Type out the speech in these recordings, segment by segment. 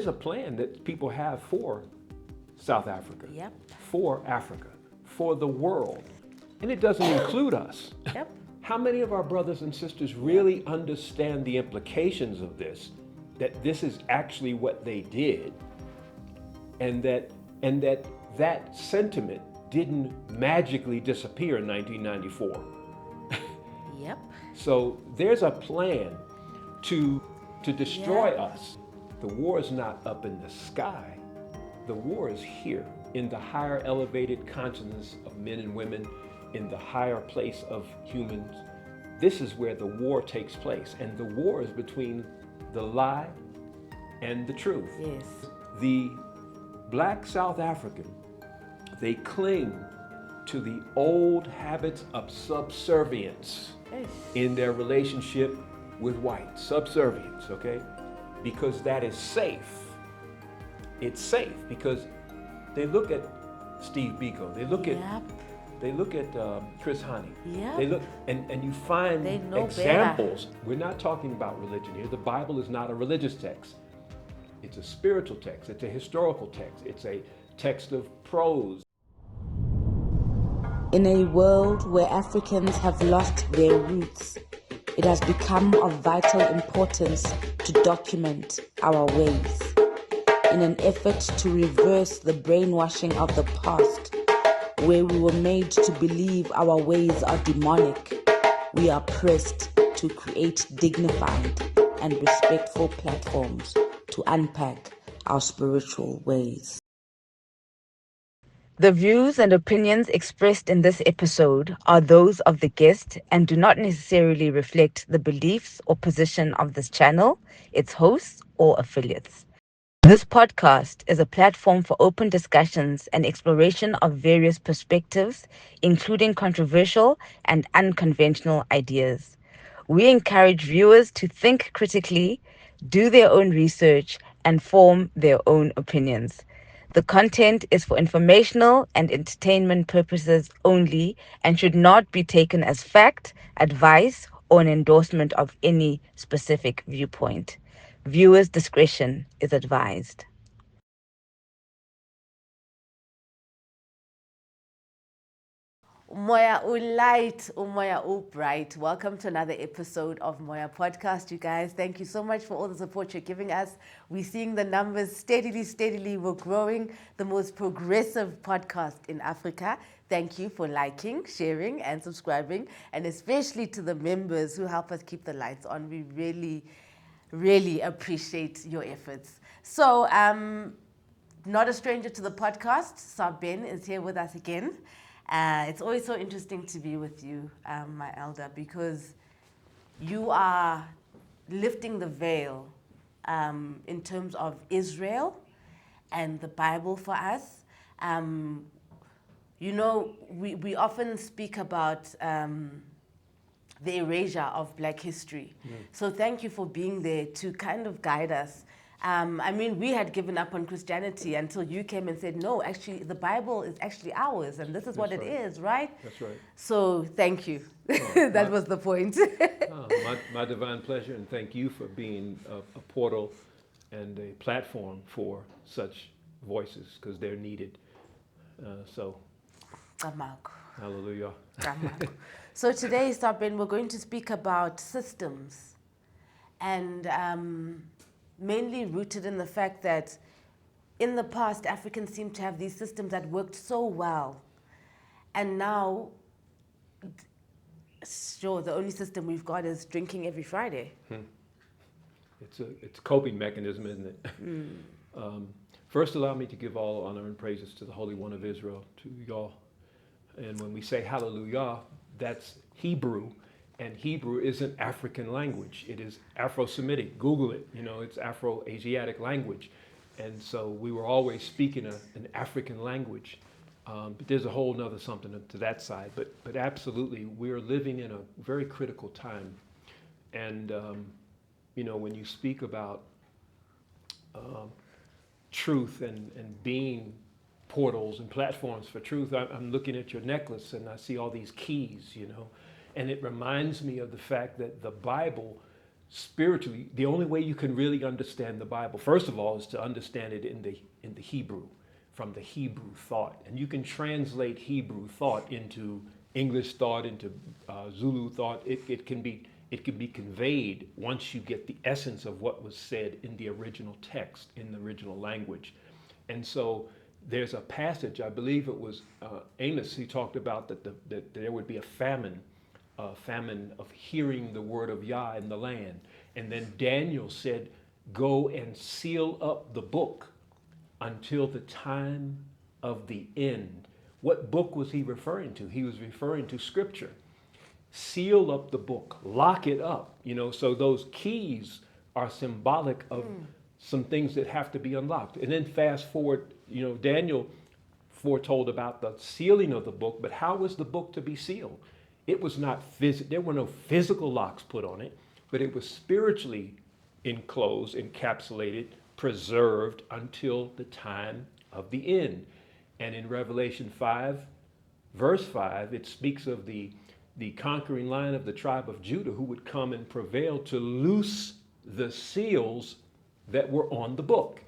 There's a plan that people have for South Africa, Yep. for Africa, for the world. And it doesn't include us. Yep. How many of our brothers and sisters really understand the implications of this, that this is actually what they did, and that sentiment didn't magically disappear in 1994? Yep. So there's a plan to destroy us. The war is not up in the sky. The war is here in the higher elevated consciousness of men and women, in the higher place of humans. This is where the war takes place. And the war is between the lie and the truth. Yes. The Black South African, they cling to the old habits of subservience in their relationship with white. Subservience, okay? Because that is safe. It's safe because they look at Steve Biko, they look at Chris Hani. Yep. They look and you find They know examples. We're not talking about religion here. The Bible is not a religious text. It's a spiritual text. It's a historical text. It's a text of prose. In a world where Africans have lost their roots, it has become of vital importance to document our ways. In an effort to reverse the brainwashing of the past, where we were made to believe our ways are demonic, we are pressed to create dignified and respectful platforms to unpack our spiritual ways. The views and opinions expressed in this episode are those of the guest and do not necessarily reflect the beliefs or position of this channel, its hosts, or affiliates. This podcast is a platform for open discussions and exploration of various perspectives, including controversial and unconventional ideas. We encourage viewers to think critically, do their own research, and form their own opinions. The content is for informational and entertainment purposes only and should not be taken as fact, advice, or an endorsement of any specific viewpoint. Viewers' discretion is advised. Moya Ulight, Moya Bright. Welcome to another episode of Moya Podcast, you guys. Thank you so much for all the support you're giving us. We're seeing the numbers steadily. We're growing, the most progressive podcast in Africa. Thank you for liking, sharing, and subscribing, and especially to the members who help us keep the lights on. We really appreciate your efforts. So, not a stranger to the podcast, SAR Ben is here with us again. It's always so interesting to be with you, my elder, because you are lifting the veil in terms of Israel and the Bible for us. You know, we often speak about the erasure of Black history. So thank you for being there to kind of guide us. I mean, we had given up on Christianity until you came and said, no, actually, the Bible is actually ours, and this is what it is, right? That's right. So thank you. That was the point. My divine pleasure, and thank you for being a portal and a platform for such voices, because they're needed. Hallelujah. So today, Sabin, we're going to speak about systems, and mainly rooted in the fact that in the past, Africans seem to have these systems that worked so well. And now, sure, the only system we've got is drinking every Friday. It's a coping mechanism, isn't it? First, allow me to give all honor and praises to the Holy One of Israel, to y'all. And when we say hallelujah, that's Hebrew. And Hebrew is an African language. It is Afro-Semitic. Google it. You know, it's Afro-Asiatic language. And so we were always speaking an African language. But there's a whole nother something to that side. But absolutely, we're living in a very critical time. And, you know, when you speak about truth and being portals and platforms for truth, I'm looking at your necklace and I see all these keys, you know. And it reminds me of the fact that the Bible spiritually, the only way you can really understand the Bible, first of all, is to understand it in the Hebrew, from the Hebrew thought. And you can translate Hebrew thought into English thought, into Zulu thought. It can be conveyed once you get the essence of what was said in the original text, in the original language. And so there's a passage, I believe it was Amos, he talked about that there would be a famine of hearing the word of Yah in the land. And then Daniel said, go and seal up the book until the time of the end. What book was he referring to? He was referring to Scripture. Seal up the book, lock it up, so those keys are symbolic of some things that have to be unlocked. And then fast forward, Daniel foretold about the sealing of the book, but how was the book to be sealed? It was not there were no physical locks put on it, but it was spiritually enclosed, encapsulated, preserved until the time of the end. And in Revelation 5, verse 5, it speaks of the conquering lion of the tribe of Judah who would come and prevail to loose the seals that were on the book.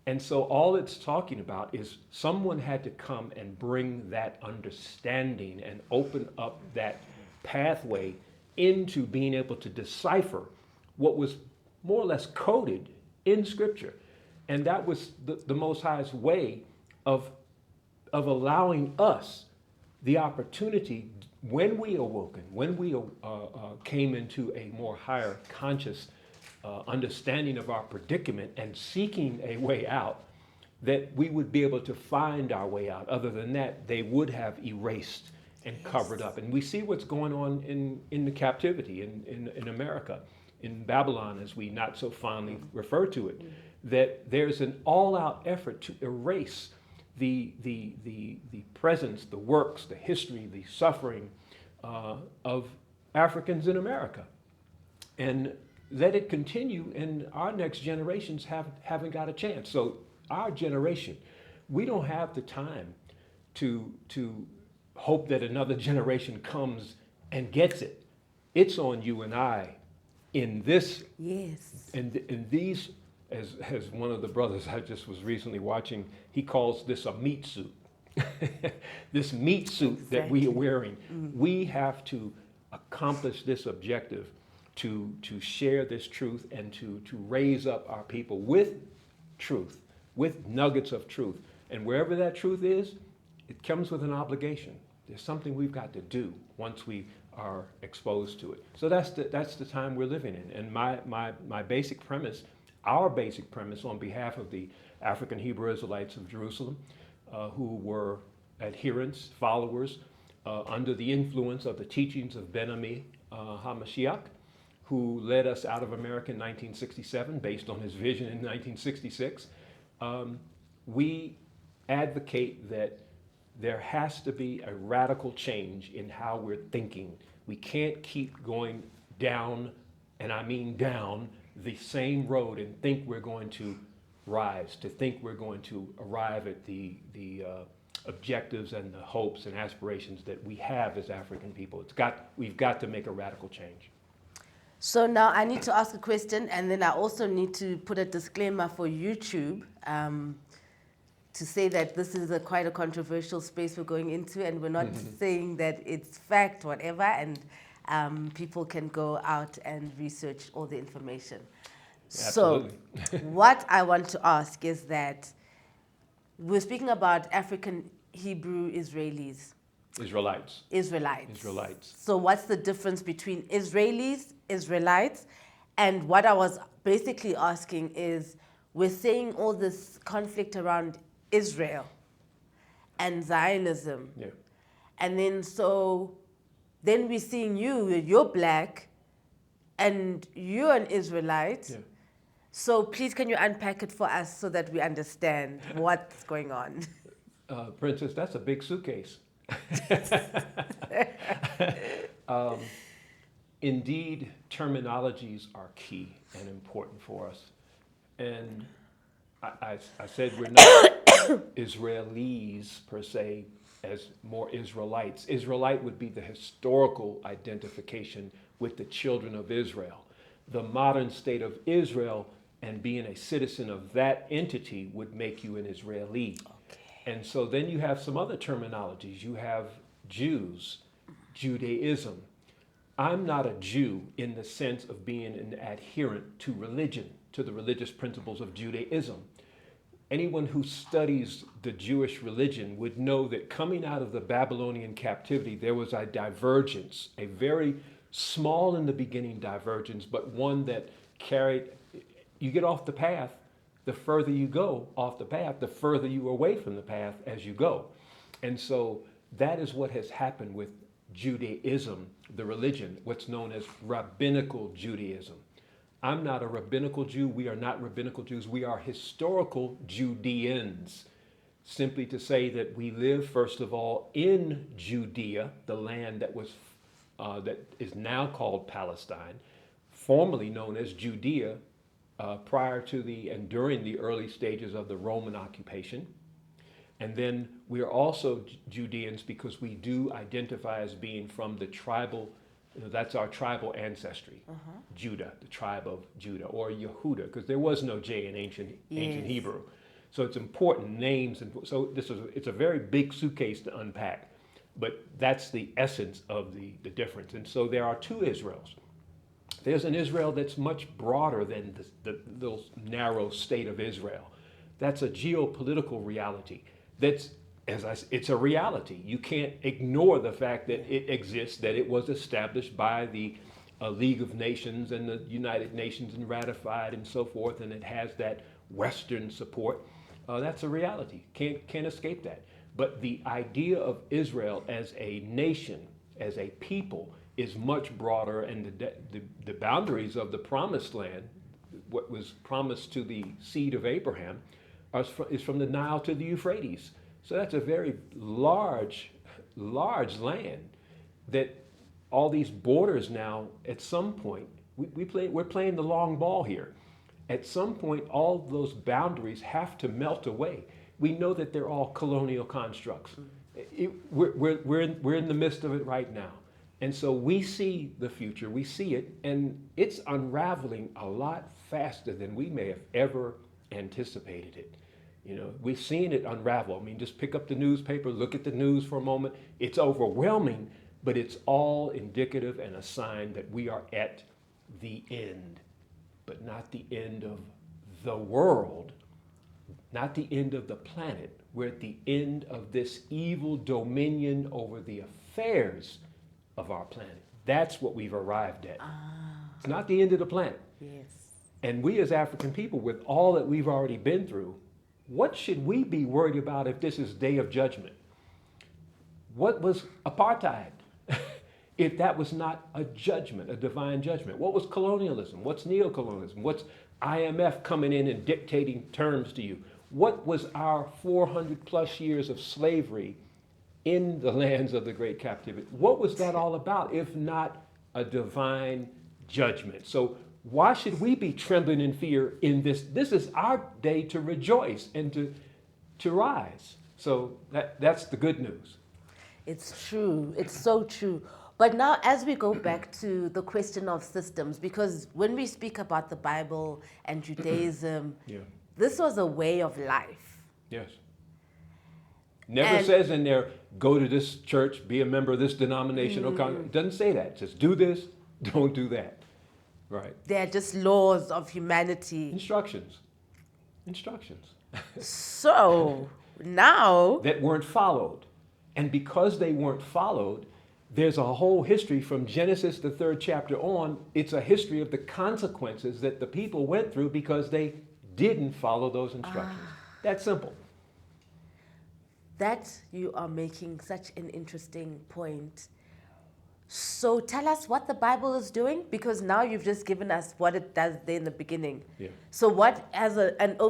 And so all it's talking about is someone had to come and bring that understanding and open up that pathway into being able to decipher what was more or less coded in Scripture. And that was the Most High's way of allowing us the opportunity, when we awoken, when we came into a more higher conscious understanding of our predicament and seeking a way out, that we would be able to find our way out. Other than that, they would have erased and covered up. And we see what's going on in the captivity in America, in Babylon, as we not so fondly refer to it, that there's an all-out effort to erase the presence, the works, the history, the suffering of Africans in America. And let it continue, and our next generations haven't got a chance. So our generation, we don't have the time to hope that another generation comes and gets it. It's on you and I in this. Yes. And these, as one of the brothers I just was recently watching, he calls this a meat suit. This meat suit that we are wearing. We have to accomplish this objective to share this truth and to raise up our people with truth, with nuggets of truth. And wherever that truth is, it comes with an obligation. There's something we've got to do once we are exposed to it. So that's the time we're living in. And my basic premise, our basic premise on behalf of the African Hebrew Israelites of Jerusalem, who were adherents, followers, under the influence of the teachings of Ben-Ami HaMashiach, who led us out of America in 1967 based on his vision in 1966. We advocate that there has to be a radical change in how we're thinking. We can't keep going down, and I mean down, the same road and think we're going to rise, to think we're going to arrive at the objectives and the hopes and aspirations that we have as African people. We've got to make a radical change. So now I need to ask a question, and then I also need to put a disclaimer for YouTube to say that this is quite a controversial space we're going into, and we're not saying that it's fact, whatever, and people can go out and research all the information. Absolutely. So what I want to ask is that we're speaking about African Hebrew Israelis. Israelites. So what's the difference between Israelites, and what I was basically asking is, we're saying all this conflict around Israel and Zionism. Yeah. And then then we're seeing you're black, and you're an Israelite. Yeah. So please, can you unpack it for us so that we understand what's going on? Princess, that's a big suitcase. Indeed, terminologies are key and important for us. And I said we're not Israelis per se, as more Israelites. Israelite would be the historical identification with the children of Israel. the modern state of Israel and being a citizen of that entity would make you an Israeli. Okay. And so then you have some other terminologies. You have Jews, Judaism. I'm not a Jew in the sense of being an adherent to religion, to the religious principles of Judaism. Anyone who studies the Jewish religion would know that coming out of the Babylonian captivity, there was a divergence, a very small in the beginning divergence, but one that carried, you get off the path, the further you go off the path, the further you are away from the path as you go. And so that is what has happened with Judaism, the religion, what's known as rabbinical Judaism. I'm not a rabbinical Jew. We are not rabbinical Jews. We are historical Judeans. Simply to say that we live, first of all, in Judea, the land that was that is now called Palestine, formerly known as Judea, prior to and during the early stages of the Roman occupation. And then we are also Judeans because we do identify as being from the tribal, that's our tribal ancestry, Judah, the tribe of Judah, or YEHUDA, because there was no J in ancient Hebrew. So it's important names, and so it's a very big suitcase to unpack, but that's the essence of the difference. And so there are two Israels. There's an Israel that's much broader than the little narrow state of Israel. That's a geopolitical reality. It's a reality. You can't ignore the fact that it exists, that it was established by the League of Nations and the United Nations and ratified and so forth, and it has that Western support. That's a reality. Can't escape that. But the idea of Israel as a nation, as a people, is much broader, and the boundaries of the promised land, what was promised to the seed of Abraham, is from the Nile to the Euphrates. So that's a very large land that all these borders now, at some point, we're playing the long ball here. At some point, all those boundaries have to melt away. We know that they're all colonial constructs. We're in the midst of it right now. And so we see the future, we see it, and it's unraveling a lot faster than we may have ever anticipated it. We've seen it unravel. I mean, just pick up the newspaper, look at the news for a moment. It's overwhelming, but it's all indicative and a sign that we are at the end, but not the end of the world, not the end of the planet. We're at the end of this evil dominion over the affairs of our planet. That's what we've arrived at. It's not the end of the planet. Yes. And we as African people, with all that we've already been through, what should we be worried about if this is Day of Judgment? What was apartheid if that was not a judgment, a divine judgment? What was colonialism? What's neocolonialism? What's IMF coming in and dictating terms to you? What was our 400 plus years of slavery in the lands of the great captivity? What was that all about if not a divine judgment? So why should we be trembling in fear in this? This is our day to rejoice and to rise. So that's the good news. It's true. It's so true. But now as we go back to the question of systems, because when we speak about the Bible and Judaism, this was a way of life. Yes. Never says in there, go to this church, be a member of this denomination. It doesn't say that. It says, do this, don't do that. Right. They're just laws of humanity. Instructions. So now that weren't followed. And because they weren't followed, there's a whole history from Genesis, the 3rd chapter on. It's a history of the consequences that the people went through because they didn't follow those instructions. That's simple. That you are making such an interesting point. So tell us what the Bible is doing, because now you've just given us what it does there in the beginning. Yeah. So what,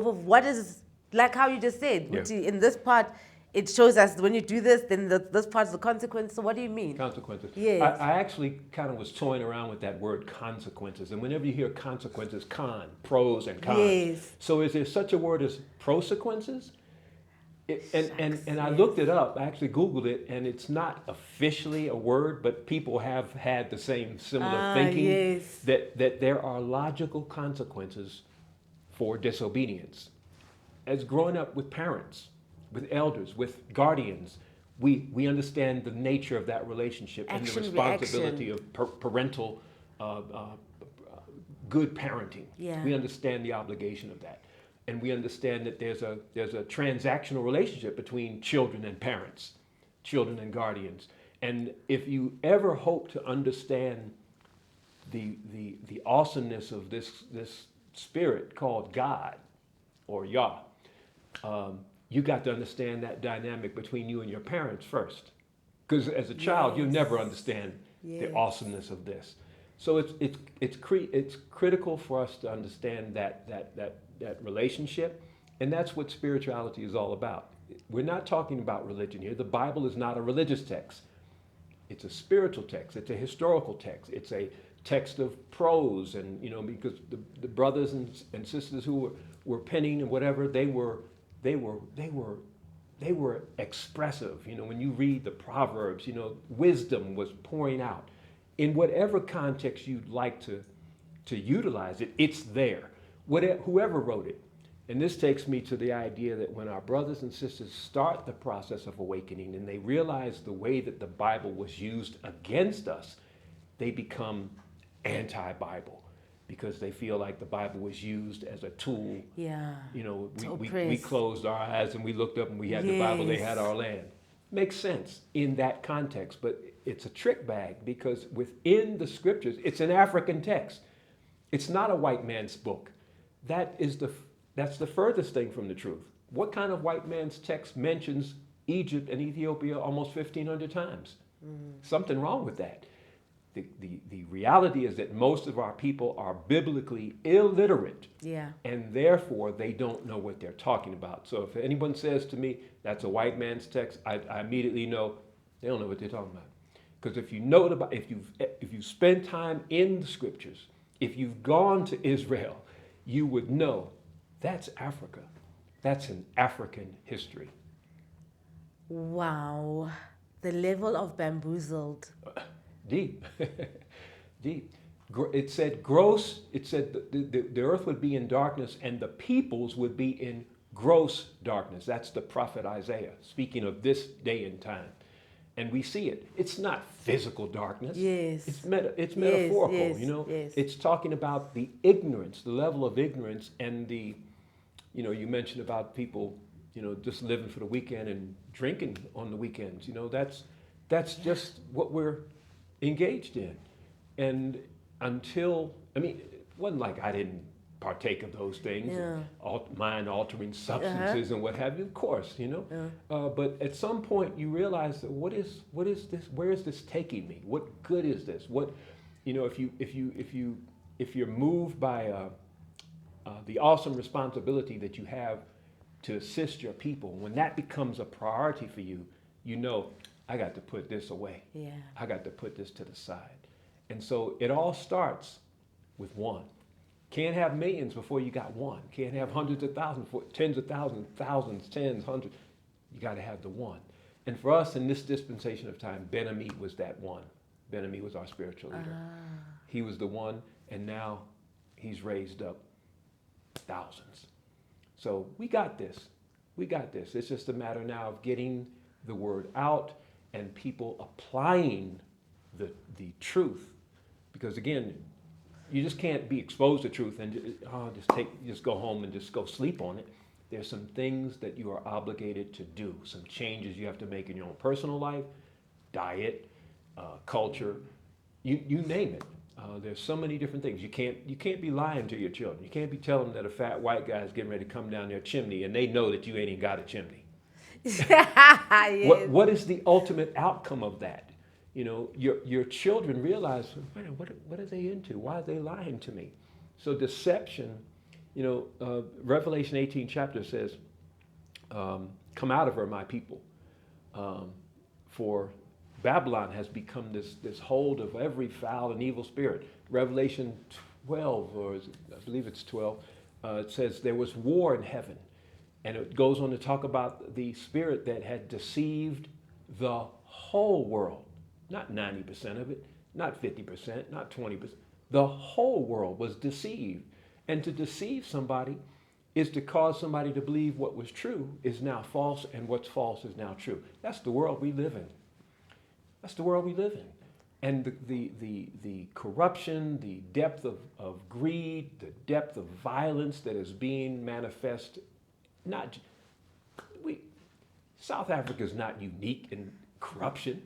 what is, like how you just said, in this part, it shows us when you do this, then this part's the consequence. So what do you mean? Consequences. Yes. I actually kind of was toying around with that word consequences. And whenever you hear consequences, pros and cons. Yes. So is there such a word as prosequences? And I Yes. looked it up. I actually Googled it, and it's not officially a word, but people have had the same similar thinking Yes. that there are logical consequences for disobedience. As growing up with parents, with elders, with guardians, we understand the nature of that relationship and the Action, responsibility reaction. of parental good parenting. Yeah. We understand the obligation of that. And we understand that there's a transactional relationship between children and parents, children and guardians. And if you ever hope to understand the awesomeness of this spirit called God or Yah, you got to understand that dynamic between you and your parents first. Because as a child, you'll never understand the Yes. awesomeness of this. So it's critical for us to understand that relationship, and that's what spirituality is all about. We're not talking about religion here. The Bible is not a religious text. It's a spiritual text. It's a historical text. It's a text of prose, and because the brothers and sisters who were penning and whatever, they were expressive. When you read the Proverbs, wisdom was pouring out. In whatever context you'd like to utilize it, it's there. Whoever wrote it. And this takes me to the idea that when our brothers and sisters start the process of awakening and they realize the way that the Bible was used against us, they become anti-Bible because they feel like the Bible was used as a tool. Yeah. We oppress. closed our eyes and we looked up and we had the Bible, they had Yes. our land. Makes sense in that context, but it's a trick bag because within the scriptures, it's an African text. It's not a white man's book. That's the furthest thing from the truth. What kind of white man's text mentions Egypt and Ethiopia almost 1,500 times? Something wrong with that. The reality is that most of our people are biblically illiterate. Yeah. And therefore, they don't know what they're talking about. So if anyone says to me, that's a white man's text, I immediately know they don't know what they're talking about. Because if you've spent time in the scriptures, if you've gone to Israel, you would know that's Africa. That's an African history. Wow. The level of bamboozled. Deep. Deep. It said the earth would be in darkness and the peoples would be in gross darkness. That's the prophet Isaiah speaking of this day and time. And we see it. It's not physical darkness. Yes. It's metaphorical, yes, yes. It's talking about the ignorance, the level of ignorance and you mentioned about people, just living for the weekend and drinking on the weekends. That's just what we're engaged in. And it wasn't like I didn't partake of those things, Yeah. mind-altering substances and what have you, of course, but at some point you realize that what is this? Where is this taking me? What good is this? If you're moved by the awesome responsibility that you have to assist your people, when that becomes a priority for you, I got to put this away. Yeah. I got to put this to the side. And so it all starts with one. Can't have millions before you got one. Can't have hundreds of thousands, tens of thousands, tens, hundreds. You got to have the one. And for us in this dispensation of time, Ben-Ami was that one. Ben-Ami was our spiritual leader. He was the one, and now he's raised up thousands. So we got this. We got this. It's just a matter now of getting the word out and people applying the truth. Because again, you just can't be exposed to truth and just go home and just go sleep on it. There's some things that you are obligated to do, some changes you have to make in your own personal life, diet, culture, you name it. There's so many different things. You can't be lying to your children. You can't be telling them that a fat white guy is getting ready to come down their chimney and they know that you ain't even got a chimney. Yes. What is the ultimate outcome of that? Your children realize, man, what are they into? Why are they lying to me? So deception, Revelation 18 chapter says, come out of her, my people. For Babylon has become this hold of every foul and evil spirit. Revelation 12, I believe it's 12, it says there was war in heaven. And it goes on to talk about the spirit that had deceived the whole world. Not 90% of it, not 50%, not 20%. The whole world was deceived. And to deceive somebody is to cause somebody to believe what was true is now false, and what's false is now true. That's the world we live in. That's the world we live in. And the corruption, the depth of greed, the depth of violence that is being manifest, South Africa is not unique in corruption.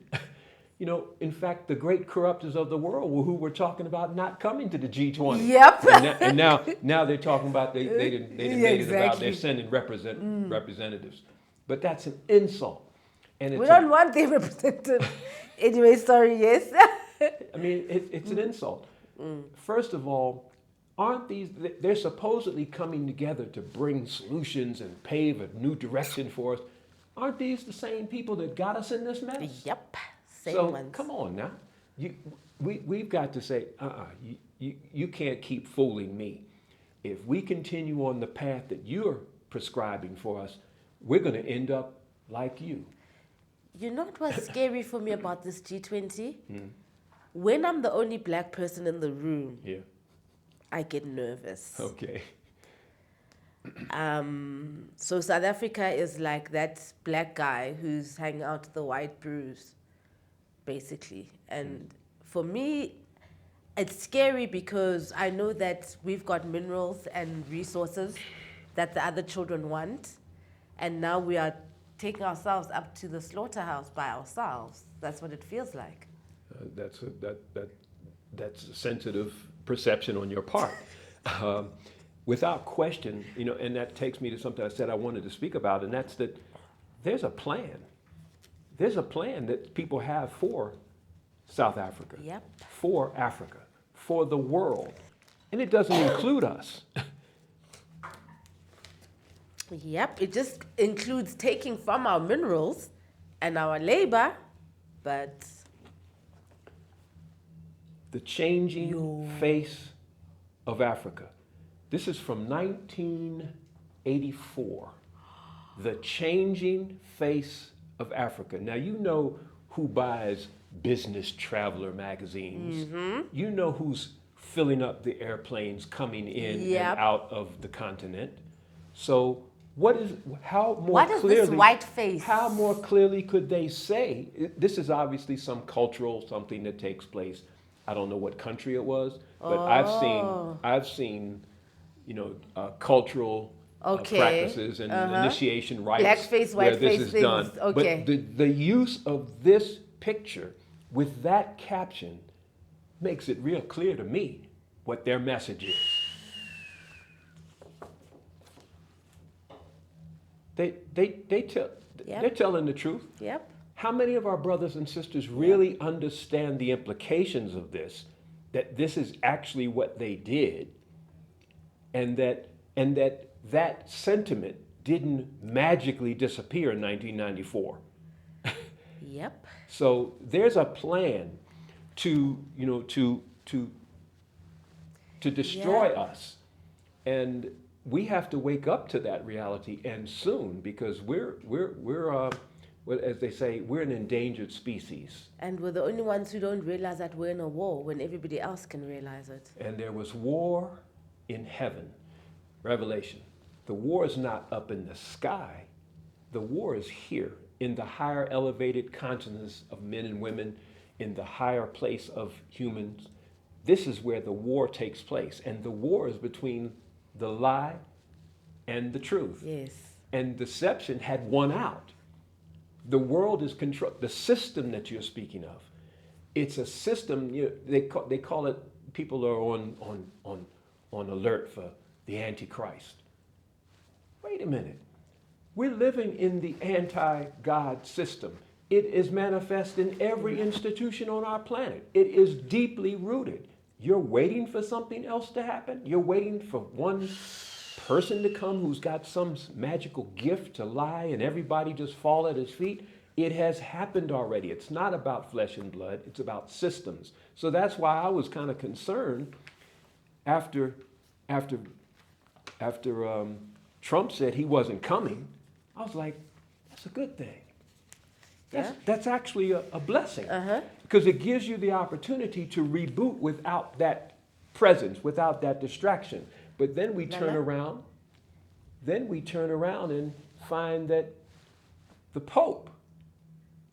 You know, in fact, the great corruptors of the world who were talking about not coming to the G20. Yep. And now they're talking about they didn't made it about they're sending representatives. But that's an insult. And We don't want the representative. Anyway, sorry, yes. I mean, it's an insult. First of all, they're supposedly coming together to bring solutions and pave a new direction for us. Aren't these the same people that got us in this mess? Yep, same So ones. come on now. We've got to say, you can't keep fooling me. If we continue on the path that you're prescribing for us, we're going to end up like you. You know what was scary for me about this G20? When I'm the only black person in the room, Yeah. I get nervous. Okay. So South Africa is like that black guy who's hanging out with the white brews, basically. And for me, it's scary because I know that we've got minerals and resources that the other children want, and now we are taking ourselves up to the slaughterhouse by ourselves. That's what it feels like. That's a sensitive perception on your part. Without question, you know, and that takes me to something I said I wanted to speak about, and that's that there's a plan. There's a plan that people have for South Africa, Yep. for Africa, for the world, and it doesn't include us. Yep, it just includes taking from our minerals and our labor, but The changing face of Africa. This is from 1984. The changing face of Africa. Now, you know who buys Business Traveler magazines. You know who's filling up the airplanes coming in Yep. and out of the continent. So what is this white face? How more clearly could they say? This is obviously some cultural something that takes place. I don't know what country it was, but I've seen, you know, cultural practices and initiation rites Blackface, where whiteface this is things. done. Okay. But the use of this picture with that caption makes it real clear to me what their message is. They're telling the truth. Yep. How many of our brothers and sisters really understand the implications of this, that this is actually what they did, and that sentiment didn't magically disappear in 1994? Yep. So there's a plan to destroy us, and we have to wake up to that reality, and soon, because we're as they say, we're an endangered species. And we're the only ones who don't realize that we're in a war when everybody else can realize it. And there was war in heaven. Revelation. The war is not up in the sky. The war is here, in the higher elevated consciousness of men and women, in the higher place of humans. This is where the war takes place. And the war is between the lie and the truth. Yes. And deception had won out. The world is controlled. The system that you're speaking of, it's a system. They call it. People are on alert for the Antichrist. Wait a minute. We're living in the anti-God system. It is manifest in every institution on our planet. It is deeply rooted. You're waiting for something else to happen. You're waiting for one person to come who's got some magical gift to lie and everybody just fall at his feet. It has happened already. It's not about flesh and blood. It's about systems. So that's why I was kind of concerned after Trump said he wasn't coming, I was like, that's a good thing. That's actually a blessing. Because it gives you the opportunity to reboot without that presence, without that distraction. But then we turn around, and find that the Pope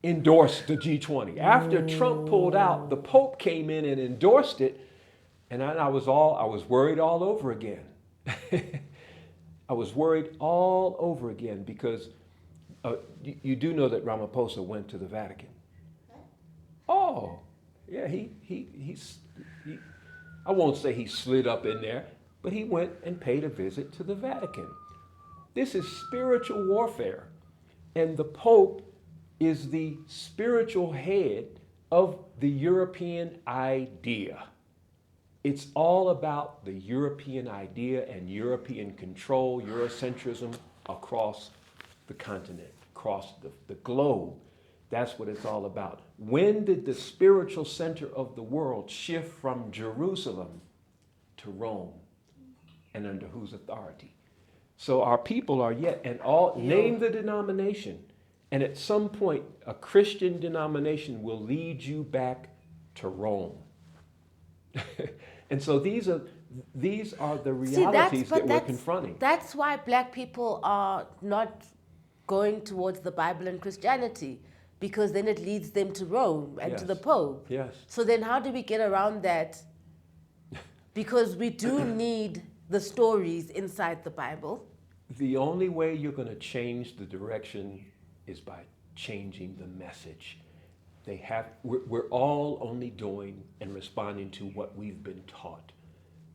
endorsed the G20. After Trump pulled out, the Pope came in and endorsed it, and I was worried all over again. I was worried all over again because you do know that Ramaphosa went to the Vatican. Oh, yeah, I won't say he slid up in there, but he went and paid a visit to the Vatican. This is spiritual warfare, and the Pope is the spiritual head of the European idea. It's all about the European idea and European control, Eurocentrism across the continent, across the globe. That's what it's all about. When did the spiritual center of the world shift from Jerusalem to Rome? And under whose authority? So our people are yet, and all, name the denomination. And at some point, a Christian denomination will lead you back to Rome. And so these are the realities that we're confronting. That's why black people are not going towards the Bible and Christianity, because then it leads them to Rome and to the Pope. Yes. So then how do we get around that? Because we do need the stories inside the Bible. The only way you're going to change the direction is by changing the message. We're all only doing and responding to what we've been taught.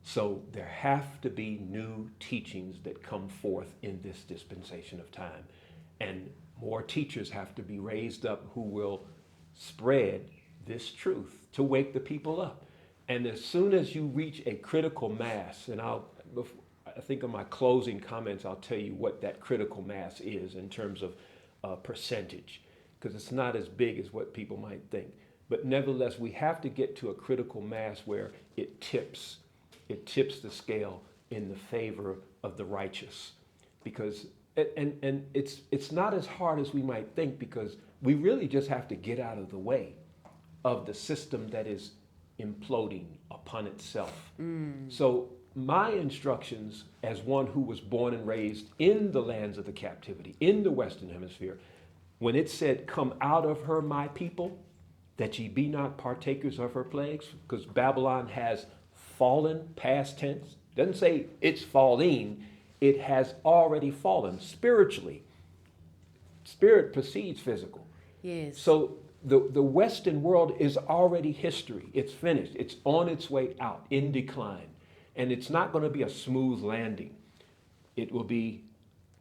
So there have to be new teachings that come forth in this dispensation of time. And more teachers have to be raised up who will spread this truth to wake the people up. And as soon as you reach a critical mass, and I think in my closing comments, I'll tell you what that critical mass is in terms of percentage, because it's not as big as what people might think. But nevertheless, we have to get to a critical mass where it tips the scale in the favor of the righteous. Because, and it's not as hard as we might think, because we really just have to get out of the way of the system that is imploding upon itself. So my instructions as one who was born and raised in the lands of the captivity, in the Western Hemisphere, when it said, come out of her, my people, that ye be not partakers of her plagues, because Babylon has fallen, past tense. Doesn't say it's falling, it has already fallen spiritually. Spirit precedes physical. Yes. So the Western world is already history. It's finished. It's on its way out, in decline. And it's not going to be a smooth landing. It will be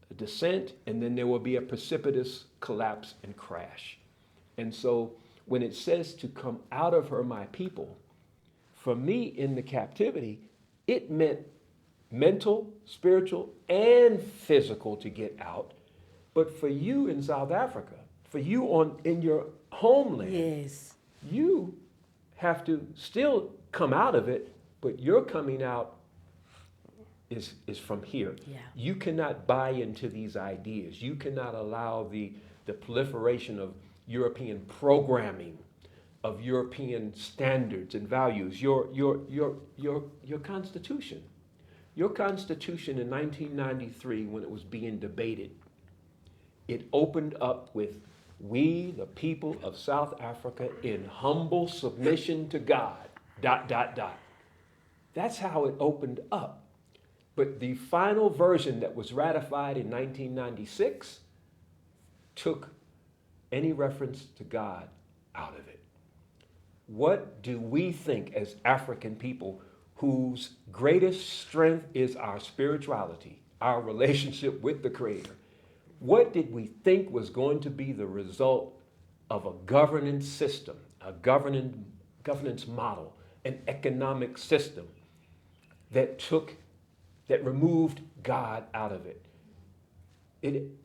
a descent, and then there will be a precipitous collapse and crash. And so when it says to come out of her, my people, for me in the captivity, it meant mental, spiritual, and physical to get out. But for you in South Africa, for you in your homeland, yes, you have to still come out of it, but your coming out is from here. Yeah. You cannot buy into these ideas. You cannot allow the proliferation of European programming, of European standards and values. Your Constitution. Your Constitution in 1993, when it was being debated, it opened up with, we, the people of South Africa, in humble submission to God, ... That's how it opened up. But the final version that was ratified in 1996 took any reference to God out of it. What do we think as African people whose greatest strength is our spirituality, our relationship with the Creator? What did we think was going to be the result of a governance system, a governance model, an economic system that removed God out of it?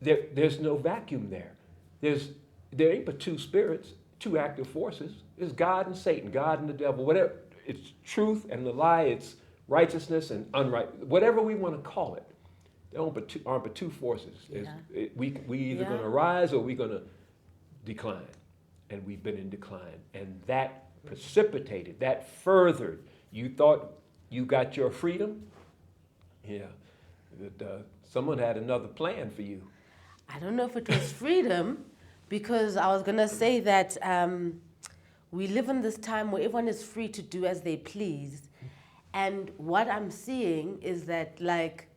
There's no vacuum there. There ain't but two spirits, two active forces. There's God and Satan, God and the devil, whatever. It's truth and the lie, it's righteousness and unright, whatever we want to call it. There aren't but two forces. We either Yeah. going to rise or we're going to decline. And we've been in decline. And that precipitated, that furthered. You thought you got your freedom? Yeah. Someone had another plan for you. I don't know if it was freedom, because I was going to say that we live in this time where everyone is free to do as they please. And what I'm seeing is that, like,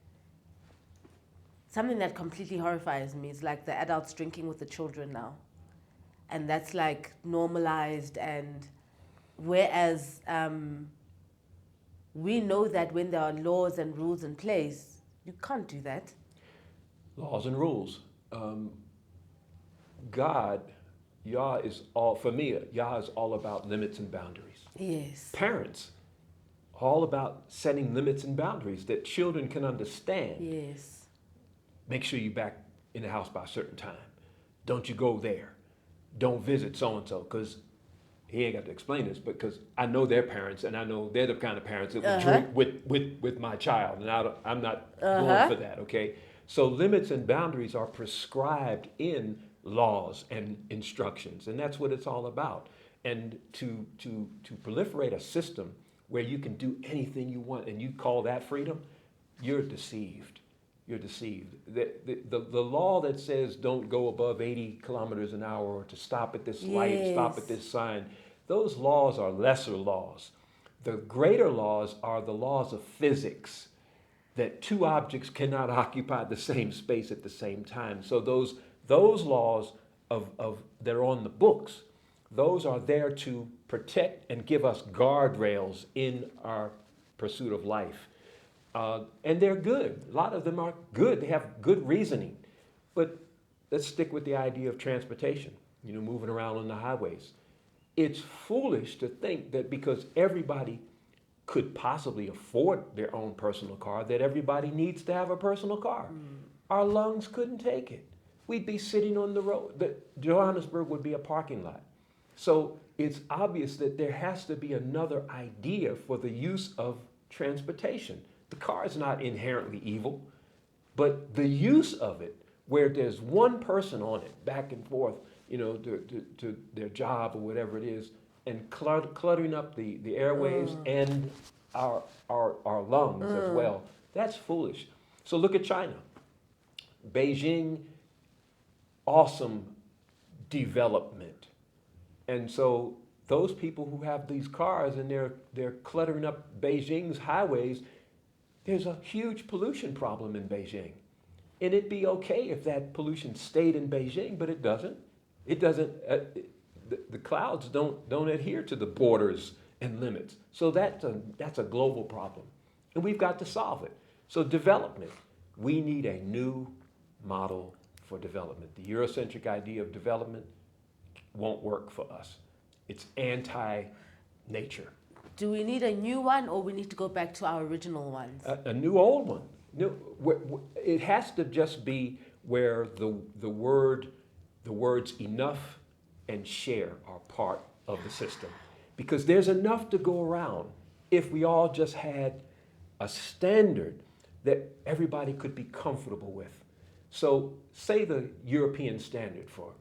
something that completely horrifies me is like the adults drinking with the children now. And that's like normalized, and whereas we know that when there are laws and rules in place, you can't do that. Laws and rules. God, Yah is all, for me, Yah is all about limits and boundaries. Yes. Parents, all about setting limits and boundaries that children can understand. Yes. Make sure you're back in the house by a certain time. Don't you go there. Don't visit so-and-so, because he ain't got to explain this, because I know their parents, and I know they're the kind of parents that would drink with my child, and I'm not going for that, okay? So limits and boundaries are prescribed in laws and instructions, and that's what it's all about. And to proliferate a system where you can do anything you want and you call that freedom, you're deceived. You're deceived. The law that says don't go above 80 kilometers an hour, or to stop at this light, stop at this sign, those laws are lesser laws. The greater laws are the laws of physics, that two objects cannot occupy the same space at the same time. So those laws that are on the books, those are there to protect and give us guardrails in our pursuit of life. And they're good. A lot of them are good. They have good reasoning. But let's stick with the idea of transportation, moving around on the highways. It's foolish to think that because everybody could possibly afford their own personal car, that everybody needs to have a personal car. Our lungs couldn't take it. We'd be sitting on the road. Johannesburg would be a parking lot. So it's obvious that there has to be another idea for the use of transportation. The car is not inherently evil, but the use of it, where there's one person on it, back and forth, to their job or whatever it is, and cluttering up the airwaves and our lungs as well. That's foolish. So look at China. Beijing, awesome development. And so those people who have these cars and they're cluttering up Beijing's highways, there's a huge pollution problem in Beijing. And it'd be okay if that pollution stayed in Beijing, but it doesn't. It doesn't, the clouds don't adhere to the borders and limits. So that's a global problem. And we've got to solve it. So development, we need a new model for development. The Eurocentric idea of development won't work for us. It's anti-nature. Do we need a new one, or we need to go back to our original ones? A new old one. It has to just be where the words enough and share are part of the system. Because there's enough to go around if we all just had a standard that everybody could be comfortable with. So say the European standard for,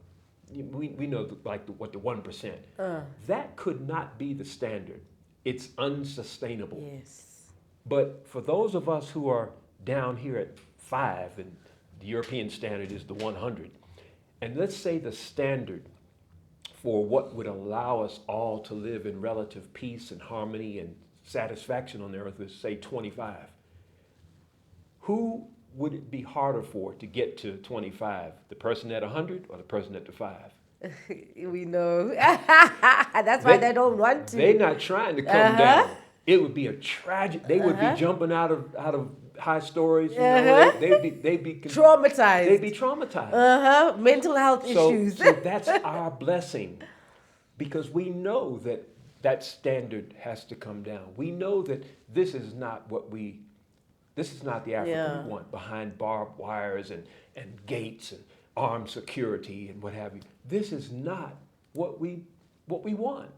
we know what the 1%. That could not be the standard. It's unsustainable. Yes. But for those of us who are down here at 5, and the European standard is the 100, and let's say the standard for what would allow us all to live in relative peace and harmony and satisfaction on the earth is, say, 25. Who would it be harder for to get to 25? The person at 100 or the person at the 5? We know. That's why they don't want to. They're not trying to come down. It would be a tragic. They would be jumping out of high stories. They'd be traumatized. They'd be traumatized. Mental health issues. So that's our blessing, because we know that standard has to come down. We know that this is not the Africa we want, behind barbed wires and gates and armed security and what have you. This is not what we want.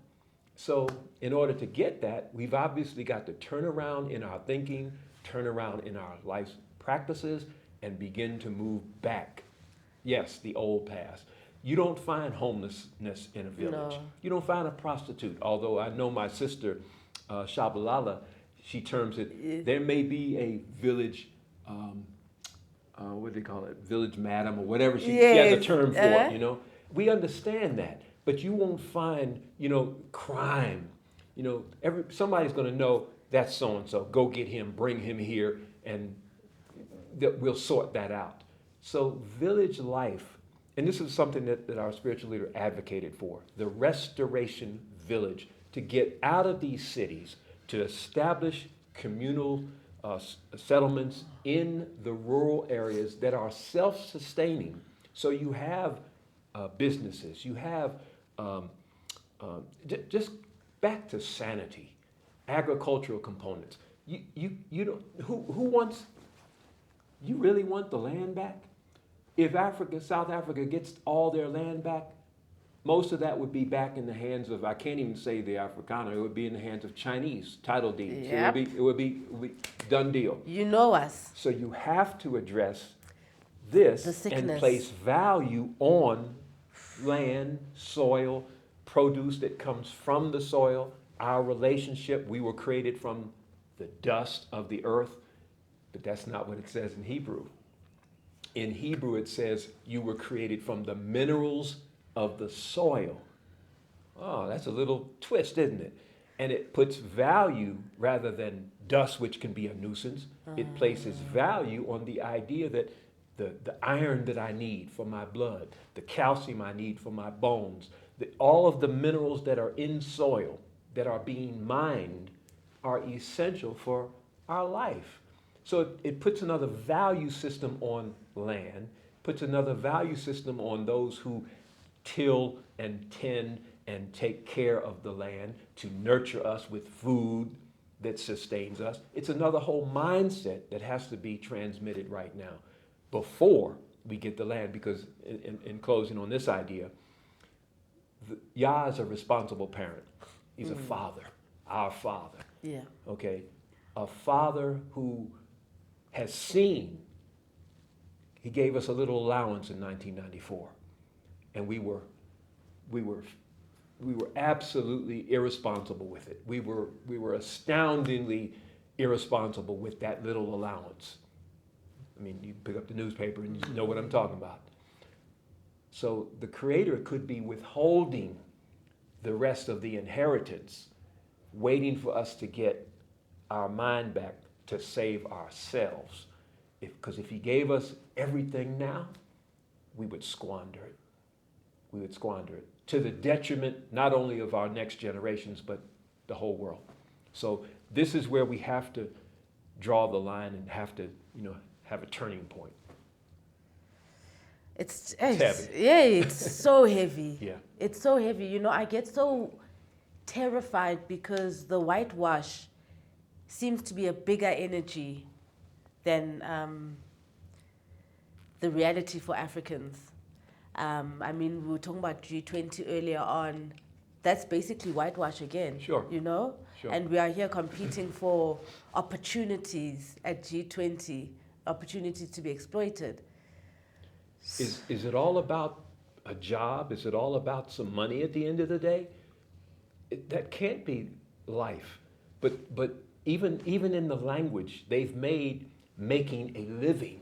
So in order to get that, we've obviously got to turn around in our thinking, turn around in our life practices, and begin to move back. Yes, the old past. You don't find homelessness in a village. No. You don't find a prostitute, although I know my sister, Shabalala, she terms it, there may be a village, what do they call it, village madam or whatever, she has a term for it, you know. We understand that, but you won't find, you know, crime. You know, somebody's going to know that's so-and-so. Go get him, bring him here, and we'll sort that out. So village life, and this is something that our spiritual leader advocated for, the restoration village, to get out of these cities, to establish communal settlements in the rural areas that are self-sustaining. So you have businesses, you have just back to sanity, agricultural components. You don't, who wants, you really want the land back? If South Africa gets all their land back, most of that would be back in the hands of, I can't even say the Afrikaner, it would be in the hands of Chinese title deeds. Yep. It would be done deal. You know us. So you have to address this and place value on land, soil, produce that comes from the soil, our relationship. We were created from the dust of the earth, but that's not what it says in Hebrew. In Hebrew, it says you were created from the minerals of the soil. Oh, that's a little twist, isn't it? And it puts value rather than dust, which can be a nuisance. It places value on the idea that the iron that I need for my blood, the calcium I need for my bones, all of the minerals that are in soil that are being mined are essential for our life. So it puts another value system on land, puts another value system on those who till and tend and take care of the land to nurture us with food that sustains us. It's another whole mindset that has to be transmitted right now before we get the land, because in closing on this idea, Yah is a responsible parent. He's a father, our father. Yeah. Okay? A father who has seen. He gave us a little allowance in 1994, and we were absolutely irresponsible with it. We were astoundingly irresponsible with that little allowance. I mean, you pick up the newspaper and you know what I'm talking about. So the Creator could be withholding the rest of the inheritance, waiting for us to get our mind back to save ourselves. Because if He gave us everything now, we would squander it. We would squander it to the detriment not only of our next generations, but the whole world. So this is where we have to draw the line and have to, have a turning point. It's heavy. Yeah, it's so heavy. Yeah. It's so heavy. I get so terrified because the whitewash seems to be a bigger energy than the reality for Africans. I mean, we were talking about G20 earlier on. That's basically whitewash again. Sure. Sure. And we are here competing for opportunities at G20, opportunities to be exploited. Is it all about a job? Is it all about some money at the end of the day? That can't be life. But even in the language, they've made making a living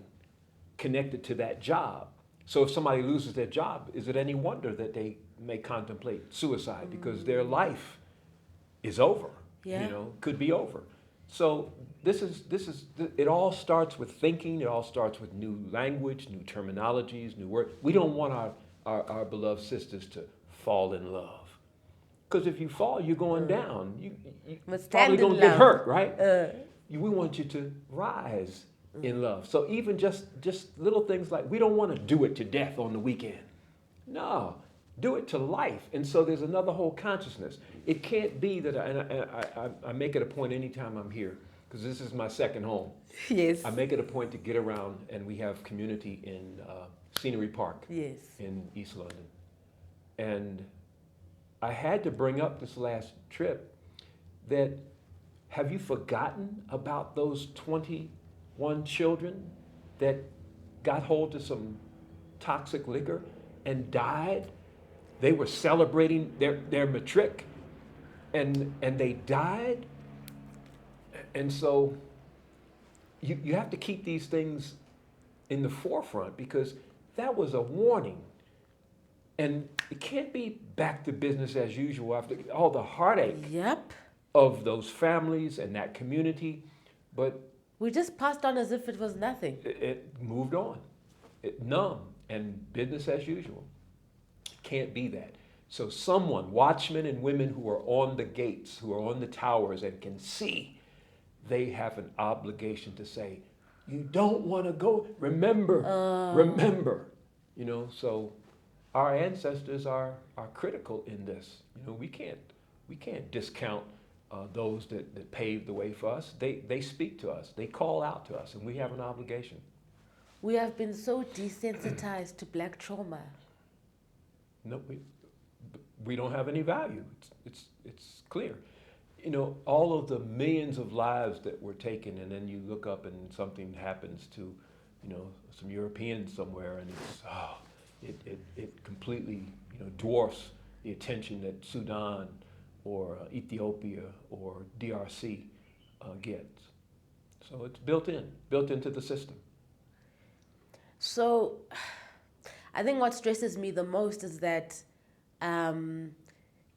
connected to that job. So if somebody loses their job, is it any wonder that they may contemplate suicide because their life is over? Yeah. Could be over. So this is it all starts with thinking. It all starts with new language, new terminologies, new words. We don't want our beloved sisters to fall in love. Because if you fall, you're going down. You're probably going to get hurt, right? We want you to rise in love. So even just little things like, we don't want to do it to death on the weekend. No, do it to life. And so there's another whole consciousness. It can't be that, I make it a point anytime I'm here, because this is my second home. Yes. I make it a point to get around, and we have community in Scenery Park. Yes. In East London. And I had to bring up this last trip that, have you forgotten about those 21 children that got hold of some toxic liquor and died. They were celebrating their matric, and they died. And so you have to keep these things in the forefront, because that was a warning. And it can't be back to business as usual after all the heartache Yep. of those families and that community. But We just passed on as if it was nothing. it moved on. It numb and business as usual. It can't be that. So someone, watchmen and women who are on the gates, who are on the towers and can see, they have an obligation to say, you don't want to go. Remember. You know, so our ancestors are critical in this. You know, we can't discount those that paved the way for us. They speak to us. They call out to us, and we have an obligation. We have been so desensitized to black trauma. No, we don't have any value. It's clear. You know, all of the millions of lives that were taken, and then you look up and something happens to, you know, some European somewhere, and it completely, you know, dwarfs the attention that Sudan or Ethiopia or DRC gets. So it's built into the system. So I think what stresses me the most is that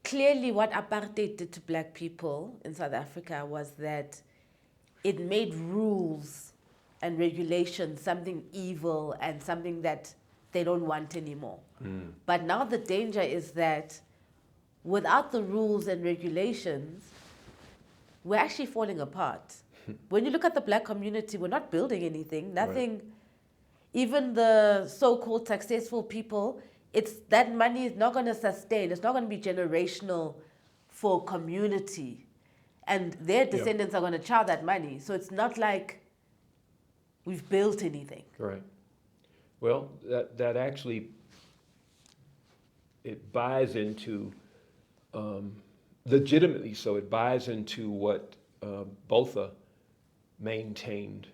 clearly what apartheid did to black people in South Africa was that it made rules and regulations something evil and something that they don't want anymore. But now the danger is that without the rules and regulations, we're actually falling apart. When you look at the black community, we're not building anything, nothing. Right. Even the so-called successful people, that money is not going to sustain. It's not going to be generational for community. And their descendants are going to chow that money. So it's not like we've built anything. Right. Well, that actually, it buys into, legitimately so, it buys into what Botha maintained.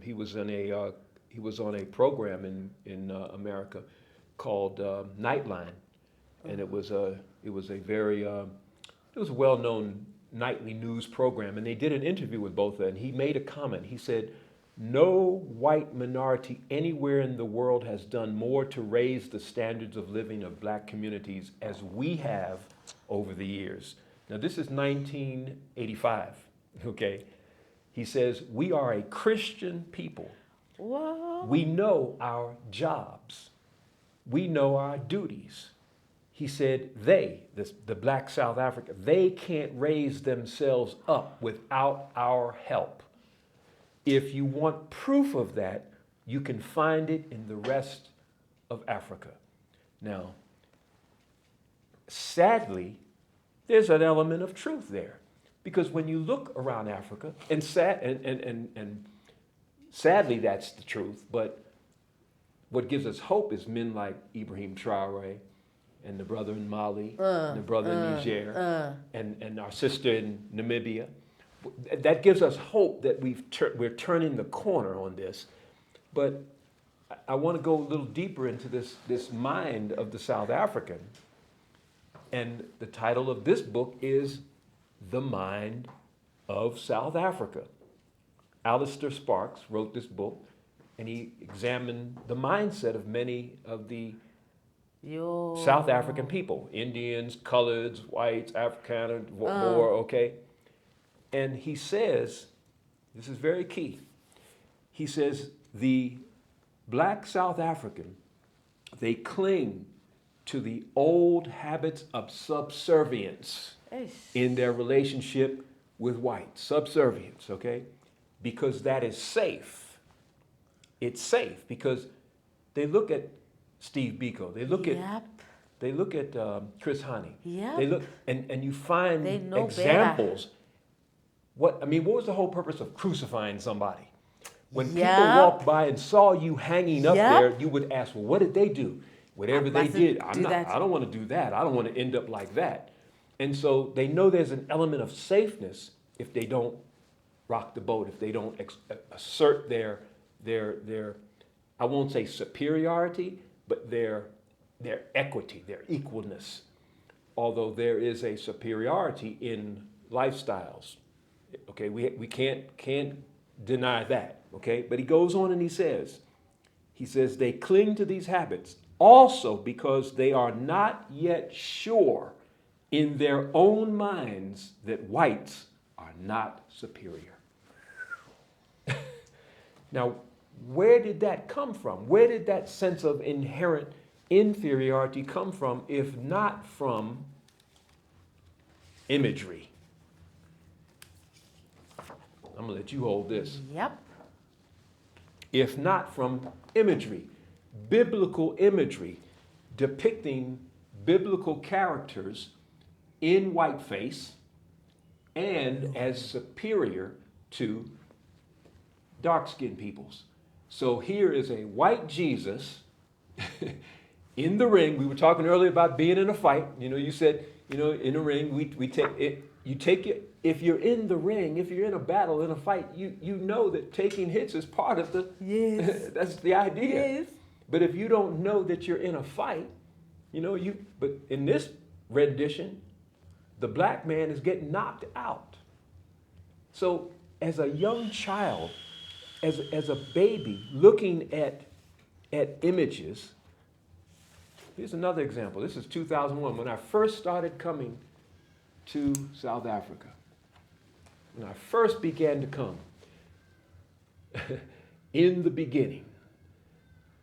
He was on a program in America called Nightline, and it was a well-known nightly news program, and they did an interview with Botha, and he made a comment. He said, "No white minority anywhere in the world has done more to raise the standards of living of black communities as we have over the years." Now this is 1985, okay? He says, "We are a Christian people. What? We know our jobs. We know our duties." He said the black South Africa, they can't raise themselves up without our help. If you want proof of that, you can find it in the rest of Africa. Now, sadly, there's an element of truth there. Because when you look around Africa, and sadly that's the truth, but what gives us hope is men like Ibrahim Traore, and the brother in Mali, and the brother in Niger, and our sister in Namibia. That gives us hope that we're turning the corner on this. But I want to go a little deeper into this mind of the South African. And the title of this book is The Mind of South Africa. Alistair Sparks wrote this book, and he examined the mindset of many of the South African people, Indians, coloreds, whites, Afrikaners, Boer, okay? And he says, this is very key, he says, the black South African, they cling to the old habits of subservience in their relationship with whites, subservience, okay? Because that is safe. It's safe because they look at Steve Biko. They look at Chris Hani. Yep. They look and you find examples. What was the whole purpose of crucifying somebody? When people walked by and saw you hanging up there, you would ask, well, what did they do? Whatever they did, I don't want to do that. I don't want to end up like that. And so they know there's an element of safeness if they don't rock the boat, if they don't assert their I won't say superiority, but their equity, their equalness. Although there is a superiority in lifestyles. Okay, we can't deny that. Okay, but he goes on and he says, they cling to these habits also because they are not yet sure in their own minds that whites are not superior. Now, where did that come from? Where did that sense of inherent inferiority come from, if not from imagery? I'm going to let you hold this. Yep. If not from imagery, biblical imagery depicting biblical characters in whiteface and as superior to dark-skinned peoples. So here is a white Jesus in the ring. We were talking earlier about being in a fight. You said, in a ring, we take it. You take it. If you're in the ring, if you're in a battle, in a fight, you know that taking hits is part of the. Yes. That's the idea. Yes. But if you don't know that you're in a fight, But in this rendition, the black man is getting knocked out. So as a young child, as a baby, looking at images. Here's another example. This is 2001, when I first started coming to South Africa. When I first began to come, in the beginning.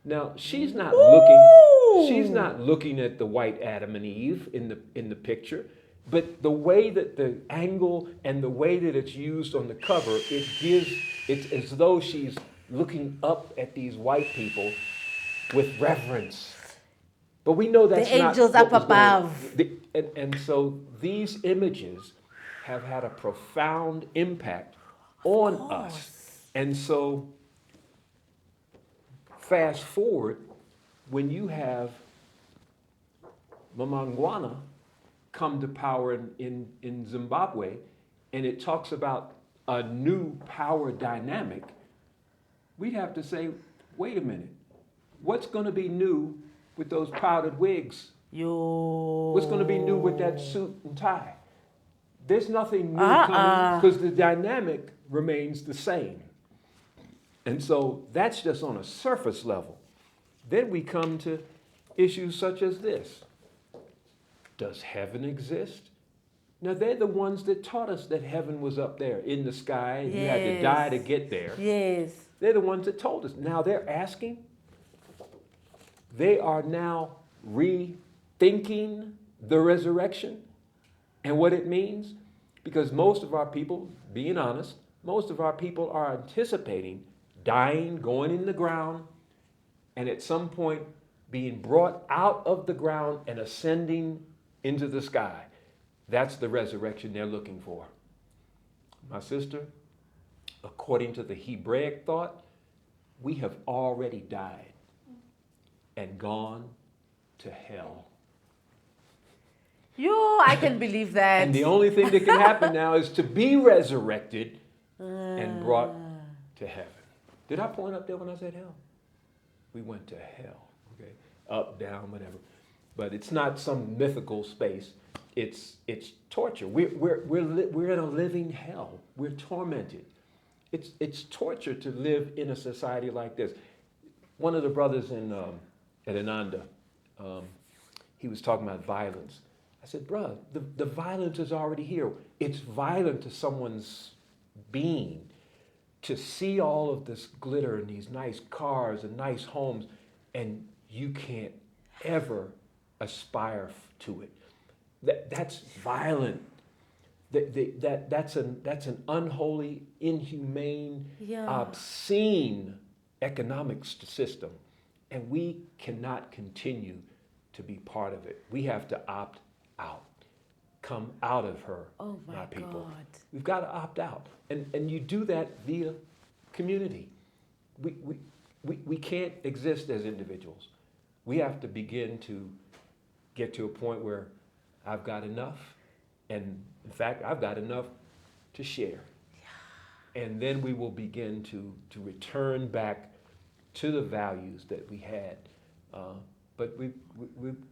Now, she's not looking at the white Adam and Eve in the picture, but the way that the angle and the way that it's used on the cover, it's as though she's looking up at these white people with reverence. But we know that's the not angels what up was above. And so these images have had a profound impact on us. And so fast forward, when you have Mnangagwa come to power in Zimbabwe, and it talks about a new power dynamic, we'd have to say, wait a minute, what's going to be new with those powdered wigs? What's going to be new with that suit and tie? There's nothing new coming, because the dynamic remains the same. And so that's just on a surface level. Then we come to issues such as this. Does heaven exist? Now, they're the ones that taught us that heaven was up there in the sky, and you had to die to get there. Yes. They're the ones that told us. Now they're asking. They are now rethinking the resurrection and what it means. Because most of our people, being honest, most of our people are anticipating dying, going in the ground, and at some point being brought out of the ground and ascending into the sky. That's the resurrection they're looking for. My sister, according to the Hebraic thought, we have already died and gone to hell. I can believe that. And the only thing that can happen now is to be resurrected and brought to heaven. Did I point up there when I said hell? We went to hell, okay? Up, down, whatever. But it's not some mythical space. It's torture. We're in a living hell. We're tormented. It's torture to live in a society like this. One of the brothers at Ananda, he was talking about violence. I said, bruh, the violence is already here. It's violent to someone's being to see all of this glitter and these nice cars and nice homes, and you can't ever aspire to it. That's violent. That's an unholy, inhumane, obscene economic system, and we cannot continue to be part of it. We have to opt out. Come out of her, oh my people. God. We've got to opt out. And you do that via community. We can't exist as individuals. We have to begin to get to a point where I've got enough, and in fact, I've got enough to share. And then we will begin to return back to the values that we had. But we